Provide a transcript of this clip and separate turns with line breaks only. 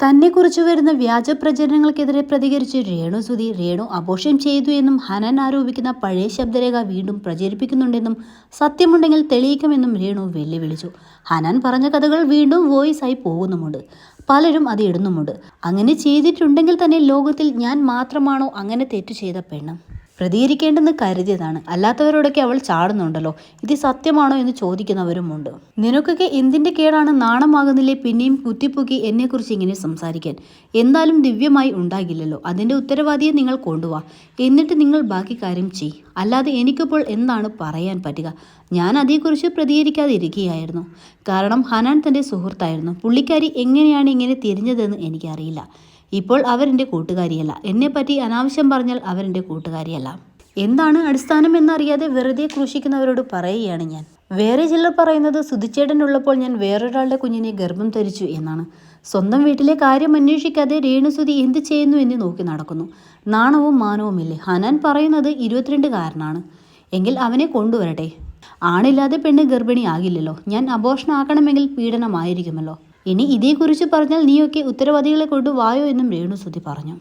തന്നെക്കുറിച്ച് വരുന്ന വ്യാജ പ്രചരണങ്ങൾക്കെതിരെ പ്രതികരിച്ച് രേണു അബോർഷൻ ചെയ്തു എന്നും ഹനൻ ആരോപിക്കുന്ന പഴയ ശബ്ദരേഖ വീണ്ടും പ്രചരിപ്പിക്കുന്നുണ്ടെന്നും സത്യമുണ്ടെങ്കിൽ തെളിയിക്കുമെന്നും രേണു വെല്ലുവിളിച്ചു. ഹനൻ പറഞ്ഞ കഥകൾ വീണ്ടും വോയിസ് ആയി പോകുന്നുമുണ്ട്. പലരും അത് ഇടുന്നുമുണ്ട്. അങ്ങനെ ചെയ്തിട്ടുണ്ടെങ്കിൽ തന്നെ ലോകത്തിൽ ഞാൻ മാത്രമാണോ അങ്ങനെ തെറ്റു ചെയ്ത പെണ്ണ്? പ്രതികരിക്കേണ്ടെന്ന് കരുതിയതാണ്. അല്ലാത്തവരോടൊക്കെ അവൾ ചാടുന്നുണ്ടല്ലോ. ഇത് സത്യമാണോ എന്ന് ചോദിക്കുന്നവരുമുണ്ട്. നിനക്കൊക്കെ എന്തിൻ്റെ കേടാണ്? നാണമാകുന്നില്ലേ പിന്നെയും കുത്തിപ്പൊക്കി എന്നെക്കുറിച്ച് ഇങ്ങനെ സംസാരിക്കാൻ? എന്തായാലും ദിവ്യമായി ഉണ്ടാകില്ലല്ലോ. അതിൻ്റെ ഉത്തരവാദിയെ നിങ്ങൾ കൊണ്ടുവാ. എന്നിട്ട് നിങ്ങൾ ബാക്കി കാര്യം ചെയ്. അല്ലാതെ എനിക്കിപ്പോൾ എന്താണ് പറയാൻ പറ്റുക? ഞാൻ അതേക്കുറിച്ച് പ്രതികരിക്കാതെ ഇരിക്കുകയായിരുന്നു. കാരണം ഹനാൻ തൻ്റെ സുഹൃത്തായിരുന്നു. പുള്ളിക്കാരി എങ്ങനെയാണ് ഇങ്ങനെ തിരിഞ്ഞതെന്ന് എനിക്കറിയില്ല. ഇപ്പോൾ അവരെൻ്റെ കൂട്ടുകാരിയല്ല. എന്നെപ്പറ്റി അനാവശ്യം പറഞ്ഞാൽ അവരെൻ്റെ കൂട്ടുകാരിയല്ല. എന്താണ് അടിസ്ഥാനം എന്നറിയാതെ വെറുതെ ക്രൂശിക്കുന്നവരോട് പറയുകയാണ് ഞാൻ. വേറെ ചിലർ പറയുന്നത് സുധിച്ചേട്ടൻ ഉള്ളപ്പോൾ ഞാൻ വേറൊരാളുടെ കുഞ്ഞിനെ ഗർഭം ധരിച്ചു എന്നാണ്. സ്വന്തം വീട്ടിലെ കാര്യം അന്വേഷിക്കാതെ രേണുസുതി എന്ത് ചെയ്യുന്നു എന്ന് നോക്കി നടക്കുന്നു. നാണവും മാനവുമില്ലേ? ഹനാൻ പറയുന്നത് 22-കാരനാണ് എങ്കിൽ അവനെ കൊണ്ടുവരട്ടെ. ആണില്ലാതെ പെണ്ണ് ഗർഭിണിയാകില്ലല്ലോ. ഞാൻ അബോർഷൻ ആക്കണമെങ്കിൽ പീഡനമായിരിക്കുമല്ലോ. ഇനി ഇതേക്കുറിച്ച് പറഞ്ഞാൽ നീയൊക്കെ ഉത്തരവാദികളെ കൊണ്ട് വായോ എന്നും രേണുസുതി പറഞ്ഞു.